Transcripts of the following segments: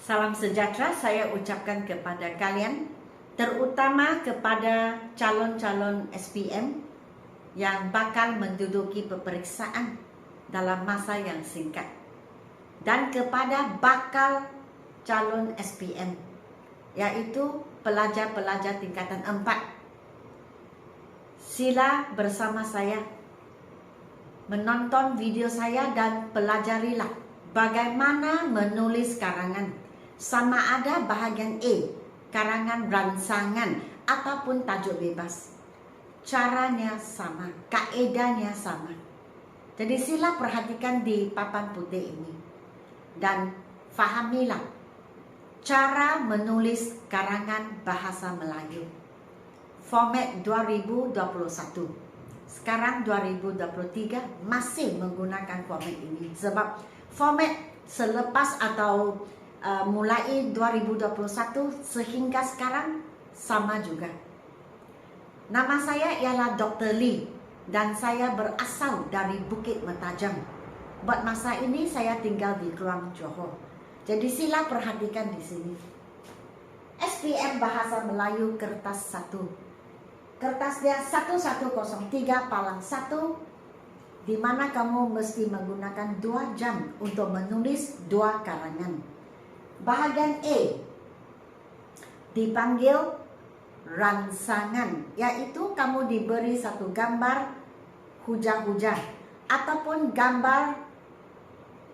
Salam sejahtera saya ucapkan kepada kalian, terutama kepada calon-calon SPM yang bakal menduduki peperiksaan dalam masa yang singkat, dan kepada bakal calon SPM, yaitu pelajar-pelajar tingkatan 4. Sila bersama saya menonton video saya dan pelajarilah bagaimana menulis karangan, sama ada bahagian A, karangan rancangan ataupun tajuk bebas. Caranya sama, kaedahnya sama. Jadi sila perhatikan di papan putih ini dan fahamilah cara menulis karangan bahasa Melayu. Format 2021. Sekarang 2023 masih menggunakan format ini sebab format selepas atau mulai 2021 sehingga sekarang sama juga. Nama saya ialah Dr. Lee dan saya berasal dari Bukit Mertajam. Buat masa ini saya tinggal di Kluang Johor. Jadi sila perhatikan di sini. SPM Bahasa Melayu kertas 1. Kertas dia 1103 palang 1, di mana kamu mesti menggunakan 2 jam untuk menulis 2 karangan. Bahagian A dipanggil rancangan, yaitu kamu diberi satu gambar hujan-hujan ataupun gambar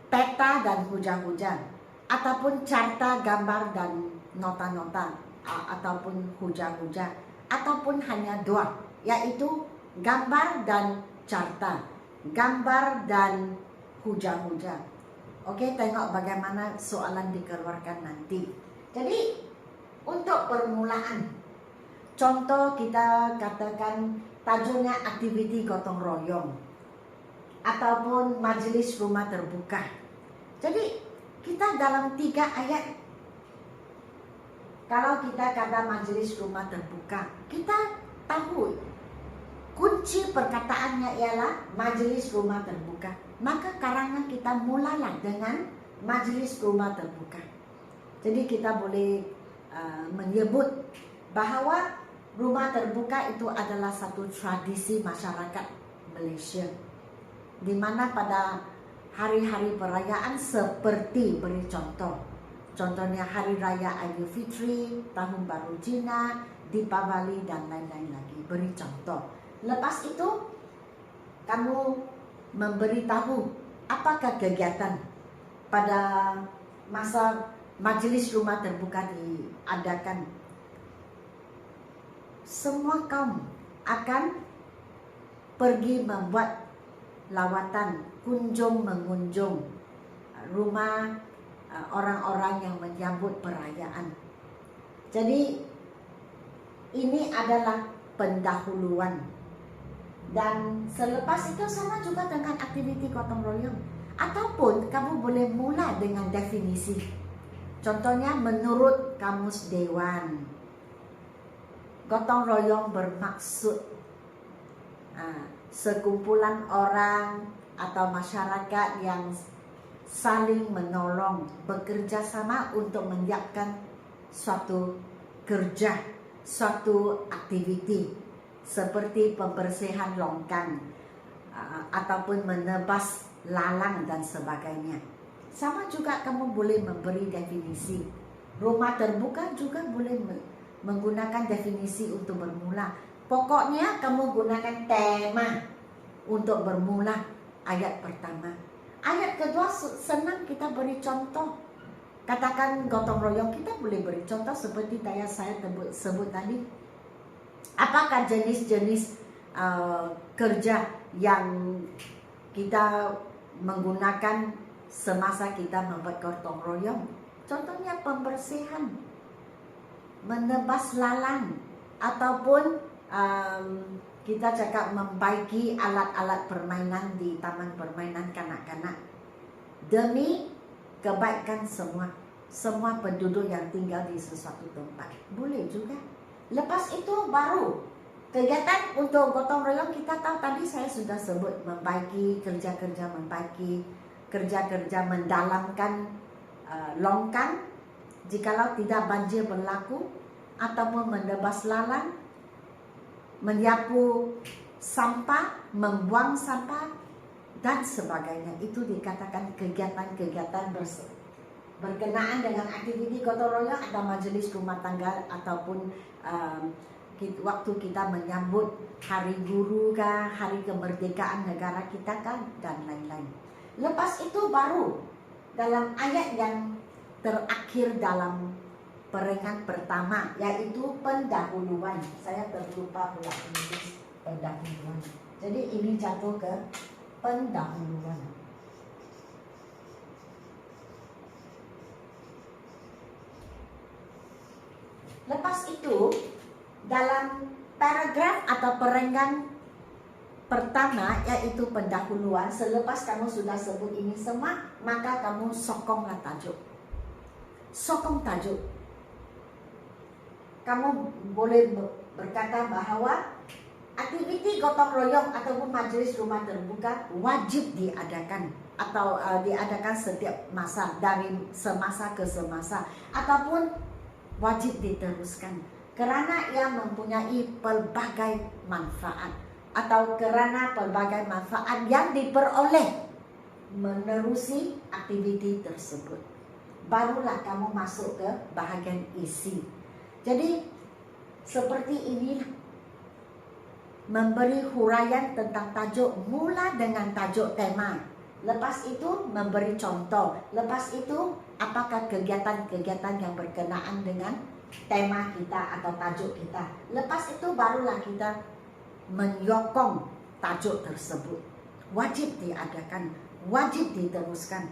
peta dan hujan-hujan ataupun carta gambar dan nota-nota ataupun hujan-hujan ataupun hanya 2, yaitu gambar dan carta, gambar dan hujan-hujan. Oke, tengok bagaimana soalan dikeluarkan nanti. Jadi untuk permulaan, contoh kita katakan tajuknya aktiviti gotong royong ataupun majelis rumah terbuka. Jadi kita dalam 3 ayat, kalau kita kata majelis rumah terbuka, kita tahu kunci perkataannya ialah majelis rumah terbuka. Maka karangan kita mulalah dengan majelis rumah terbuka. Jadi kita boleh menyebut bahawa rumah terbuka itu adalah satu tradisi masyarakat Malaysia, di mana pada hari-hari perayaan seperti beri contoh. Contohnya Hari Raya Aidilfitri, Tahun Baru Cina, Deepavali dan lain-lain lagi. Beri contoh. Lepas itu kamu memberitahu apakah kegiatan pada masa majelis rumah terbuka diadakan. Semua kaum akan pergi membuat lawatan, mengunjung rumah orang-orang yang menyambut perayaan. Jadi ini adalah pendahuluan. Dan selepas itu sama juga dengan aktiviti gotong royong. Ataupun kamu boleh mula dengan definisi. Contohnya menurut Kamus Dewan, gotong royong bermaksud sekumpulan orang atau masyarakat yang saling menolong, bekerja sama untuk menyiapkan suatu kerja, suatu aktiviti seperti pembersihan longkang ataupun menebas lalang dan sebagainya. Sama juga kamu boleh memberi definisi. Rumah terbuka juga boleh menggunakan definisi untuk bermula. Pokoknya kamu gunakan tema untuk bermula ayat pertama. Ayat kedua senang kita beri contoh. Katakan gotong royong, kita boleh beri contoh seperti saya sebut tadi. Apakah jenis-jenis kerja yang kita menggunakan semasa kita membuat gotong royong? Contohnya pembersihan, menebas lalang, ataupun kita cakap membaiki alat-alat permainan di taman permainan kanak-kanak demi kebaikan semua penduduk yang tinggal di sesuatu tempat. Boleh juga. Lepas itu baru kegiatan untuk gotong royong, kita tahu tadi saya sudah sebut membaiki, kerja-kerja membaiki, kerja-kerja mendalamkan longkang jikalau tidak banjir berlaku ataupun menebas lalang, menyapu sampah, membuang sampah dan sebagainya. Itu dikatakan kegiatan-kegiatan berkenaan dengan aktiviti gotong royong atau majelis rumah tangga, ataupun waktu kita menyambut hari guru kah, hari kemerdekaan negara kita kan, dan lain-lain. Lepas itu baru dalam ayat yang terakhir dalam perenggan pertama, yaitu pendahuluan. Saya terlupa pula menulis pendahuluan. Jadi ini jatuh ke pendahuluan. Lepas itu dalam paragraf atau perenggan pertama, yaitu pendahuluan, selepas kamu sudah sebut ini semua, maka kamu sokonglah tajuk. Sokong tajuk. Kamu boleh berkata bahawa aktiviti gotong royong ataupun majelis rumah terbuka wajib diadakan, atau diadakan setiap masa, dari semasa ke semasa, ataupun wajib diteruskan kerana ia mempunyai pelbagai manfaat, atau kerana pelbagai manfaat yang diperoleh menerusi aktiviti tersebut. Barulah kamu masuk ke bahagian isi. Jadi seperti ini, memberi huraian tentang tajuk, mula dengan tajuk tema. Lepas itu memberi contoh. Lepas itu apakah kegiatan-kegiatan yang berkenaan dengan tema kita atau tajuk kita. Lepas itu barulah kita menyokong tajuk tersebut. Wajib diadakan, wajib diteruskan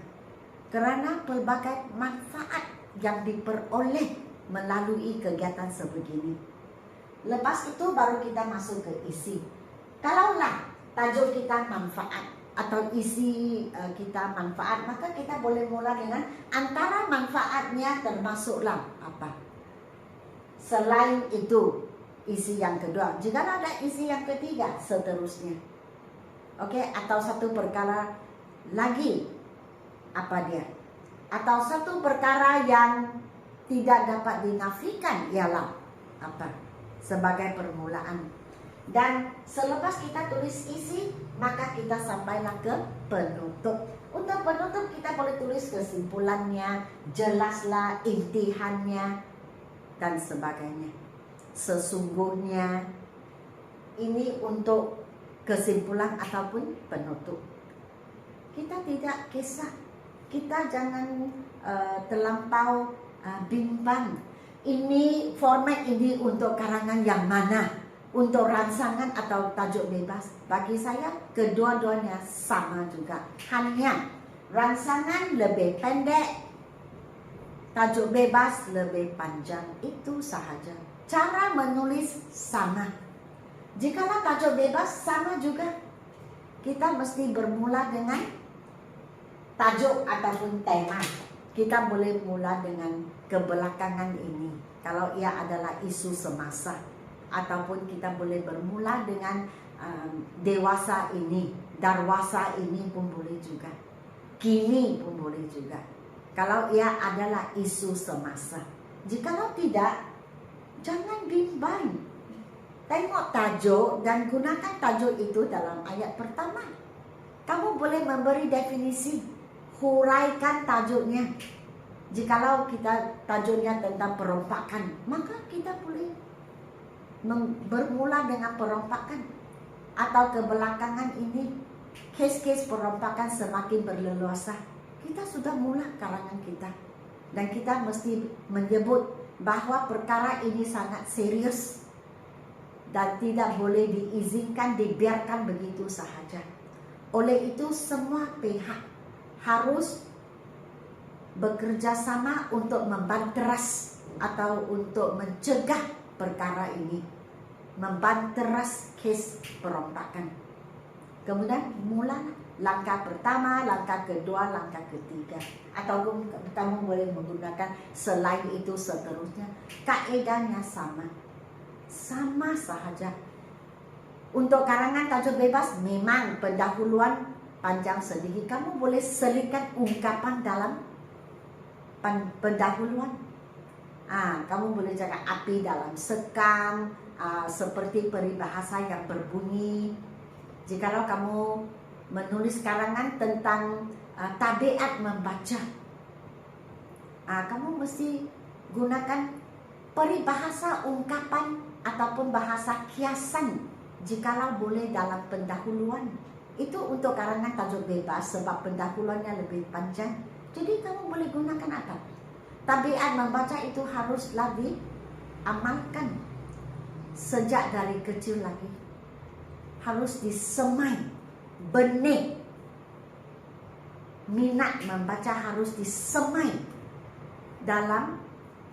kerana pelbagai manfaat yang diperoleh melalui kegiatan sebegini. Lepas itu baru kita masuk ke isi. Kalaulah tajuk kita manfaat atau isi kita manfaat, maka kita boleh mula dengan antara manfaatnya termasuklah apa. Selain itu, isi yang kedua. Jika ada isi yang ketiga, seterusnya. Okey, atau satu perkara lagi, apa dia? Atau satu perkara yang tidak dapat dinafikan ialah apa? Sebagai permulaan. Dan selepas kita tulis isi, maka kita sampailah ke penutup. Untuk penutup kita boleh tulis kesimpulannya, jelaslah intihannya dan sebagainya. Sesungguhnya ini untuk kesimpulan ataupun penutup. Kita tidak kisah, kita jangan terlampau bimbang. Ini format ini untuk karangan yang mana? Untuk rangsangan atau tajuk bebas? Bagi saya kedua-duanya sama juga. Hanya rangsangan lebih pendek, tajuk bebas lebih panjang. Itu sahaja. Cara menulis sama. Jikalau tajuk bebas sama juga, kita mesti bermula dengan tajuk ataupun tema. Kita boleh mula dengan kebelakangan ini kalau ia adalah isu semasa, ataupun kita boleh bermula dengan dewasa ini, darwasa ini pun boleh juga, kini pun boleh juga, kalau ia adalah isu semasa. Jikalau tidak, jangan bimbang. Tengok tajuk dan gunakan tajuk itu dalam ayat pertama. Kamu boleh memberi definisi, huraikan tajuknya. Jikalau kita tajuknya tentang perompakan, maka kita boleh bermula dengan perompakan. Atau kebelakangan ini, kes-kes perompakan semakin berleluasa. Kita sudah mula karangan kita. Dan kita mesti menyebut bahawa perkara ini sangat serius dan tidak boleh diizinkan, dibiarkan begitu sahaja. Oleh itu semua pihak harus bekerja sama untuk membanteras atau untuk mencegah perkara ini, membanteras kes perompakan. Kemudian mula langkah pertama, langkah kedua, langkah ketiga, ataupun kamu boleh menggunakan selain itu seterusnya. Kaedahnya sama sahaja. Untuk karangan tajuk bebas memang pendahuluan panjang sedikit. Kamu boleh selitkan ungkapan dalam pendahuluan. Kamu boleh cakap api dalam sekam, seperti peribahasa yang berbunyi. Jikalau kamu menulis karangan tentang tabiat membaca, kamu mesti gunakan peribahasa ungkapan ataupun bahasa kiasan jikalau boleh dalam pendahuluan. Itu untuk karangan tajuk bebas sebab pendahuluannya lebih panjang. Jadi kamu boleh gunakan apa? Tabiat membaca itu haruslah diamalkan sejak dari kecil lagi. Harus disemai benih. Minat membaca harus disemai dalam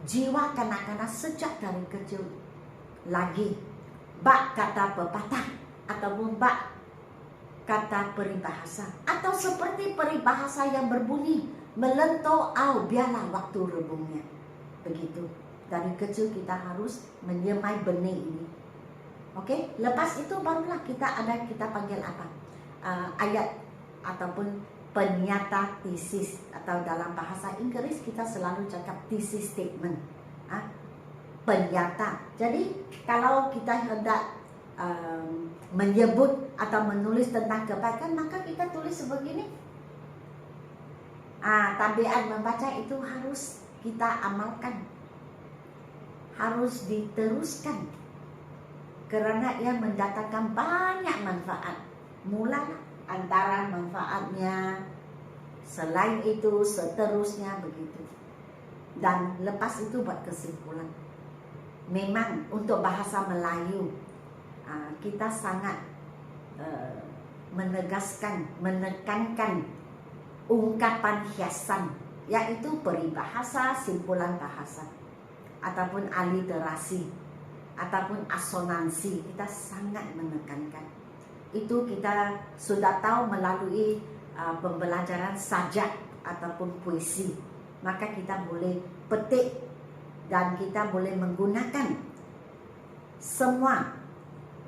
jiwa kanak-kanak sejak dari kecil lagi. Bak kata pepatah ataupun bak kata peribahasa, atau seperti peribahasa yang berbunyi melentau au biarlah waktu rebungnya. Begitu. Dari kecil kita harus menyemai benih ini. Oke, lepas itu barulah kita panggil apa? Ayat ataupun penyata tesis, atau dalam bahasa Inggris kita selalu cakap thesis statement. Penyata. Jadi kalau kita hendak menyebut atau menulis tentang kebaikan, maka kita tulis sebegini. Tabiat membaca itu harus kita amalkan, harus diteruskan, karena ia mendatangkan banyak manfaat. Mula antara manfaatnya, selain itu seterusnya begitu. Dan lepas itu buat kesimpulan. Memang untuk bahasa Melayu kita sangat menekankan ungkapan hiasan, yaitu peribahasa, simpulan bahasa, ataupun aliterasi, ataupun asonansi. Kita sangat menekankan. Itu kita sudah tahu melalui pembelajaran sajak ataupun puisi. Maka kita boleh petik dan kita boleh menggunakan semua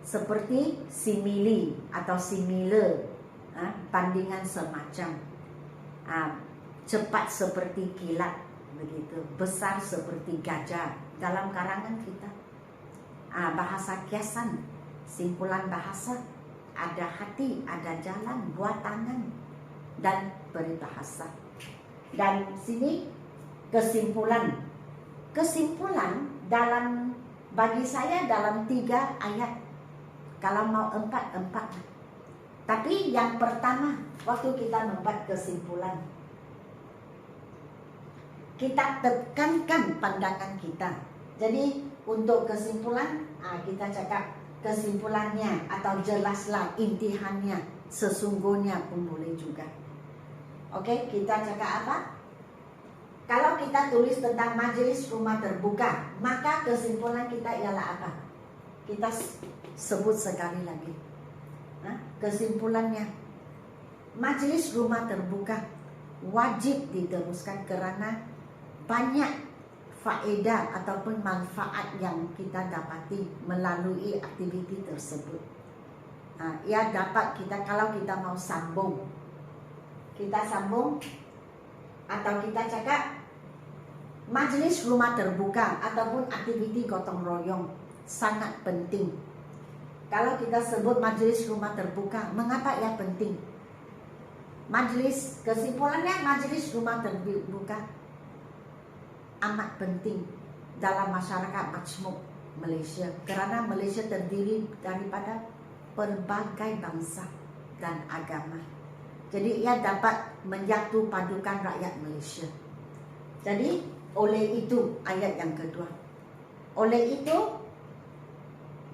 seperti simili atau simile, bandingan semacam, cepat seperti kilat, begitu, besar seperti gajah dalam karangan kita. Bahasa kiasan, simpulan bahasa, ada hati, ada jalan, buat tangan, dan peribahasa. Dan sini kesimpulan dalam, bagi saya dalam 3 ayat. Kalau mau 4. Tapi yang pertama, waktu kita membuat kesimpulan, kita tekankan pandangan kita. Jadi untuk kesimpulan, kita cakap kesimpulannya atau jelaslah intihannya, sesungguhnya pun boleh juga. Oke, kita cakap apa? Kalau kita tulis tentang majelis rumah terbuka, maka kesimpulan kita ialah apa? Kita sebut sekali lagi. Kesimpulannya, majelis rumah terbuka wajib diteruskan kerana banyak faedah ataupun manfaat yang kita dapati melalui aktiviti tersebut. Ia dapat kita, kalau kita mau sambung, atau kita cakap majelis rumah terbuka ataupun aktiviti gotong royong sangat penting. Kalau kita sebut majelis rumah terbuka, mengapa ia penting? Kesimpulannya majelis rumah terbuka amat penting dalam masyarakat majmuk Malaysia, kerana Malaysia terdiri daripada pelbagai bangsa dan agama. Jadi ia dapat menyatu padukan rakyat Malaysia. Jadi oleh itu, ayat yang kedua, oleh itu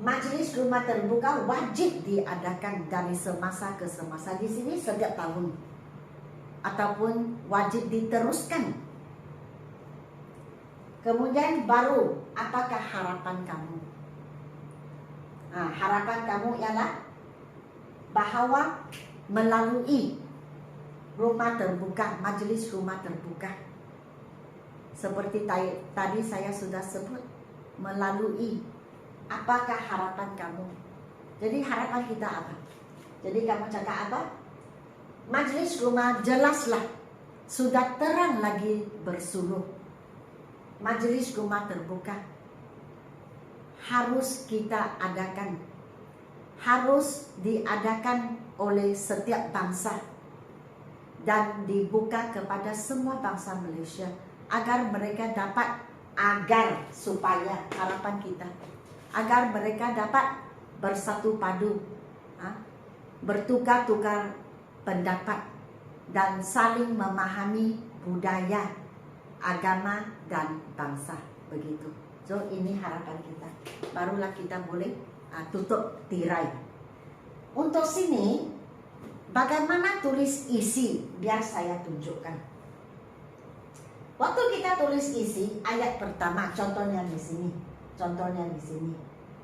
majlis rumah terbuka wajib diadakan dari semasa ke semasa. Di sini setiap tahun, ataupun wajib diteruskan. Kemudian baru, apakah harapan kamu? Harapan kamu ialah bahawa melalui rumah terbuka, majlis rumah terbuka, seperti tadi saya sudah sebut, melalui, apakah harapan kamu? Jadi harapan kita apa? Jadi kamu cakap apa? Majlis rumah jelaslah, sudah terang lagi bersuluh. majelis rumah terbuka harus kita adakan, harus diadakan oleh setiap bangsa dan dibuka kepada semua bangsa Malaysia agar mereka dapat, supaya harapan kita agar mereka dapat bersatu padu, bertukar-tukar pendapat dan saling memahami budaya, agama dan bangsa, begitu. So ini harapan kita, barulah kita boleh tutup tirai. Untuk sini bagaimana tulis isi, biar saya tunjukkan. Waktu kita tulis isi ayat pertama, contohnya di sini,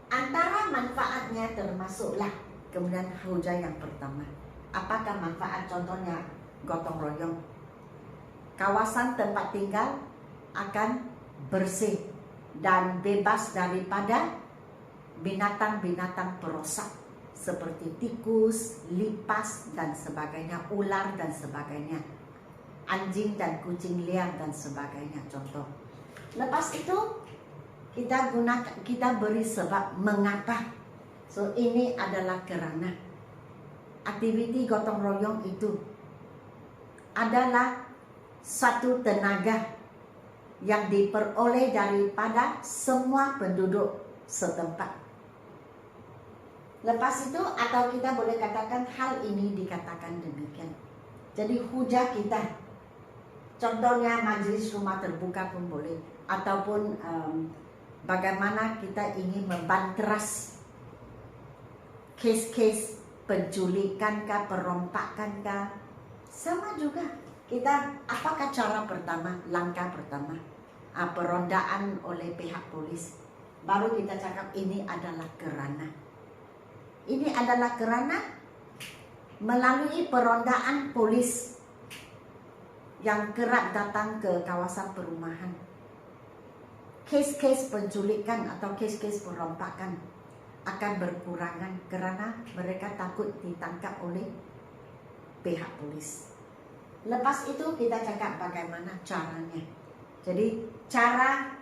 antara manfaatnya termasuklah, kemudian hujah yang pertama. Apakah manfaat? Contohnya gotong royong, kawasan tempat tinggal akan bersih dan bebas daripada binatang-binatang perosak seperti tikus, lipas dan sebagainya, ular dan sebagainya, anjing dan kucing liar dan sebagainya, contoh. Lepas itu kita beri sebab mengapa. So ini adalah kerana aktiviti gotong royong itu adalah satu tenaga yang diperoleh daripada semua penduduk setempat. Lepas itu, atau kita boleh katakan hal ini dikatakan demikian. Jadi hujah kita, contohnya majelis rumah terbuka pun boleh, ataupun bagaimana kita ingin membanteras kes-kes penculikan kah, perompakan kah, sama juga. Kita, apakah cara pertama, langkah pertama, perondaan oleh pihak polis. Baru kita cakap ini adalah kerana. Ini adalah kerana melalui perondaan polis yang kerap datang ke kawasan perumahan, kes-kes penculikan atau kes-kes perompakan akan berkurangan kerana mereka takut ditangkap oleh pihak polis. Lepas itu kita cakap bagaimana caranya. Jadi cara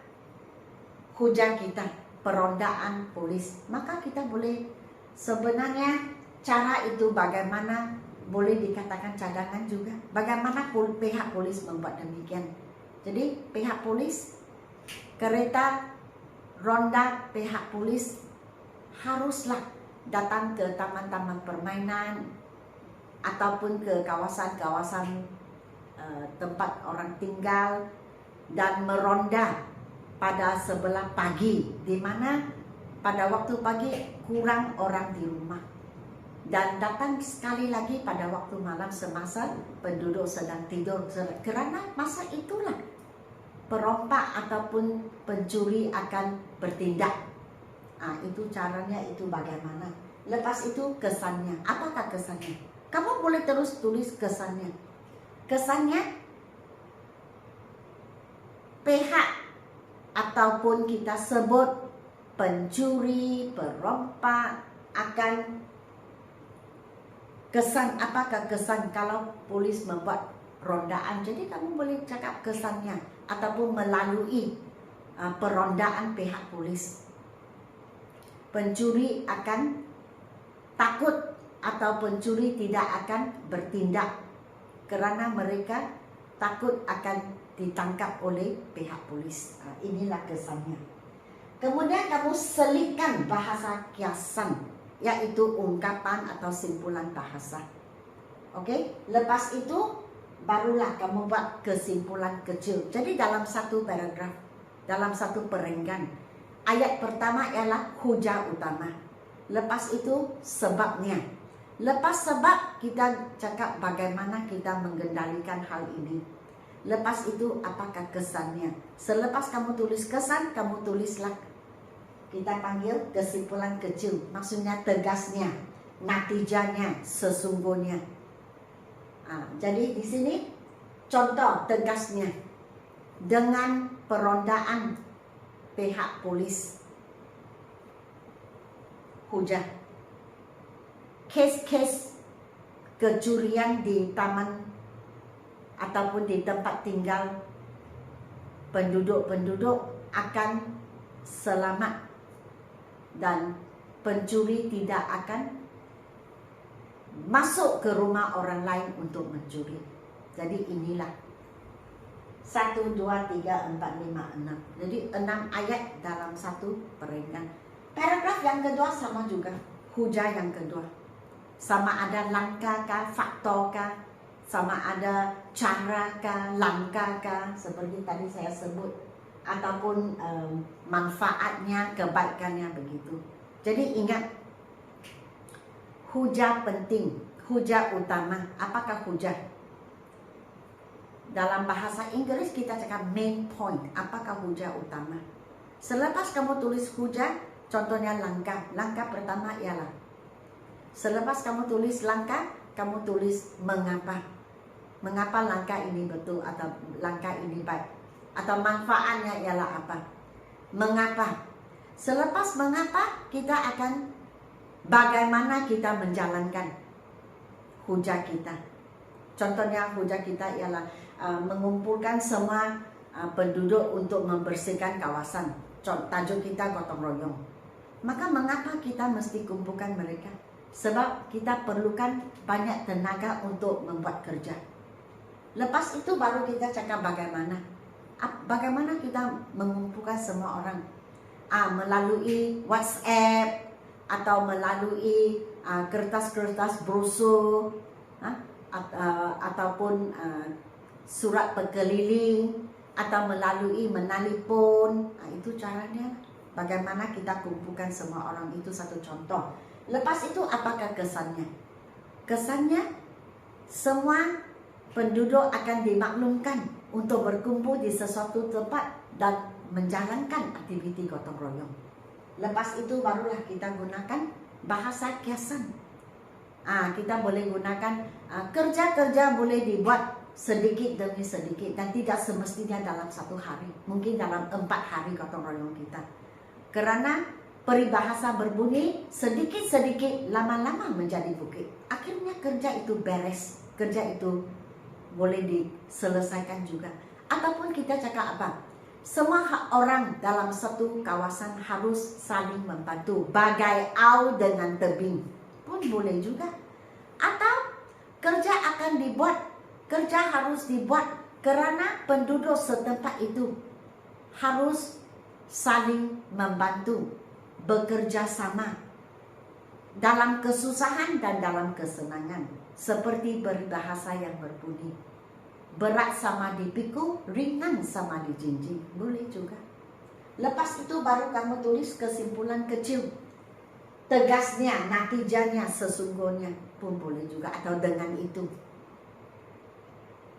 hujah kita, perondaan polis, maka kita boleh, sebenarnya cara itu bagaimana boleh dikatakan cadangan juga. Bagaimana pihak polis membuat demikian. Jadi pihak polis, kereta ronda pihak polis haruslah datang ke taman-taman permainan ataupun ke kawasan-kawasan tempat orang tinggal dan meronda pada sebelah pagi, di mana pada waktu pagi kurang orang di rumah, dan datang sekali lagi pada waktu malam semasa penduduk sedang tidur, kerana masa itulah perompak ataupun pencuri akan bertindak. Itu caranya, itu bagaimana. Lepas itu kesannya, apakah kesannya? Kamu boleh terus tulis kesannya. Kesannya pihak ataupun kita sebut pencuri, perompak akan kesan. Apakah kesan kalau polis membuat rondaan? Jadi kamu boleh cakap kesannya ataupun melalui perondaan pihak polis. Pencuri akan takut atau pencuri tidak akan bertindak kerana mereka takut akan ditangkap oleh pihak polis. Inilah kesannya. Kemudian kamu selitkan bahasa kiasan, yaitu ungkapan atau simpulan bahasa. Oke, lepas itu barulah kamu buat kesimpulan kecil. Jadi dalam satu paragraf, dalam satu perenggan, ayat pertama ialah hujah utama. Lepas itu sebabnya. Lepas sebab kita cakap bagaimana kita mengendalikan hal ini. Lepas itu apakah kesannya. Selepas kamu tulis kesan, kamu tulislah, kita panggil kesimpulan kecil. Maksudnya tegasnya, natijanya, sesungguhnya. Jadi di sini contoh tegasnya dengan perondaan pihak polis, hujah. Kes-kes kecurian di taman ataupun di tempat tinggal penduduk-penduduk akan selamat dan pencuri tidak akan masuk ke rumah orang lain untuk mencuri. Jadi inilah 1, 2, 3, 4, 5, 6. Jadi 6 ayat dalam satu peringkat. Paragraf yang kedua sama juga. Hujah yang kedua. Sama ada langkah kah, faktor kah, sama ada cara kah, langkah kah, seperti tadi saya sebut, ataupun manfaatnya, kebaikannya begitu. Jadi ingat, hujah penting, hujah utama. Apakah hujah? Dalam bahasa Inggris kita cakap main point. Apakah hujah utama? Selepas kamu tulis hujah, contohnya langkah. Langkah pertama ialah, selepas kamu tulis langkah, kamu tulis mengapa. Mengapa langkah ini betul atau langkah ini baik. Atau manfaatnya ialah apa. Mengapa. Selepas mengapa, kita akan bagaimana kita menjalankan hujah kita. Contohnya hujah kita ialah mengumpulkan semua penduduk untuk membersihkan kawasan. Tajuk kita gotong royong. Maka mengapa kita mesti kumpulkan mereka? Sebab kita perlukan banyak tenaga untuk membuat kerja. Lepas itu baru kita cakap bagaimana. Bagaimana kita mengumpulkan semua orang. Melalui WhatsApp atau melalui kertas-kertas brosur, ataupun surat berkeliling, atau melalui menelpon. Itu caranya. Bagaimana kita kumpulkan semua orang, itu satu contoh. Lepas itu apakah kesannya? Kesannya semua penduduk akan dimaklumkan untuk berkumpul di sesuatu tempat dan menjalankan aktiviti gotong royong. Lepas itu barulah kita gunakan bahasa kiasan. Kita boleh gunakan kerja-kerja boleh dibuat sedikit demi sedikit dan tidak semestinya dalam 1 hari. Mungkin dalam 4 hari gotong royong kita. Kerana peribahasa berbunyi sedikit-sedikit lama-lama menjadi bukit. Akhirnya kerja itu beres, kerja itu boleh diselesaikan juga. Ataupun kita cakap apa? Semua orang dalam satu kawasan harus saling membantu. Bagai au dengan tebing pun boleh juga. Atau kerja akan dibuat, kerja harus dibuat kerana penduduk setempat itu harus saling membantu, bekerja sama dalam kesusahan dan dalam kesenangan. Seperti peribahasa yang berbunyi, berat sama dipikul, ringan sama dijinjing. Boleh juga. Lepas itu baru kamu tulis kesimpulan kecil. Tegasnya, natijanya, sesungguhnya pun boleh juga. Atau dengan itu.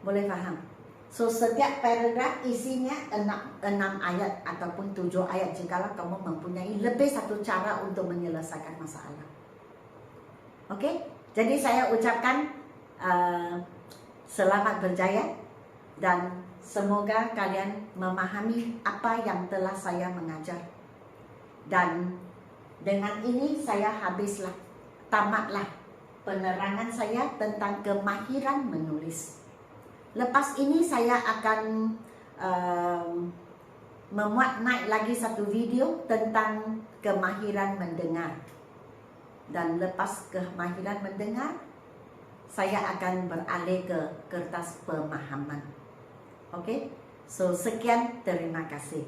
Boleh faham? So, setiap paragraf isinya 6 ayat ataupun 7 ayat. Jikalau kamu mempunyai lebih satu cara untuk menyelesaikan masalah. Okey? Jadi saya ucapkan selamat berjaya dan semoga kalian memahami apa yang telah saya mengajar. Dan dengan ini saya habislah, tamatlah penerangan saya tentang kemahiran menulis. Lepas ini saya akan memuat naik lagi satu video tentang kemahiran mendengar. Dan lepas kemahiran mendengar, saya akan beralih ke kertas pemahaman. Okey? So, sekian, terima kasih.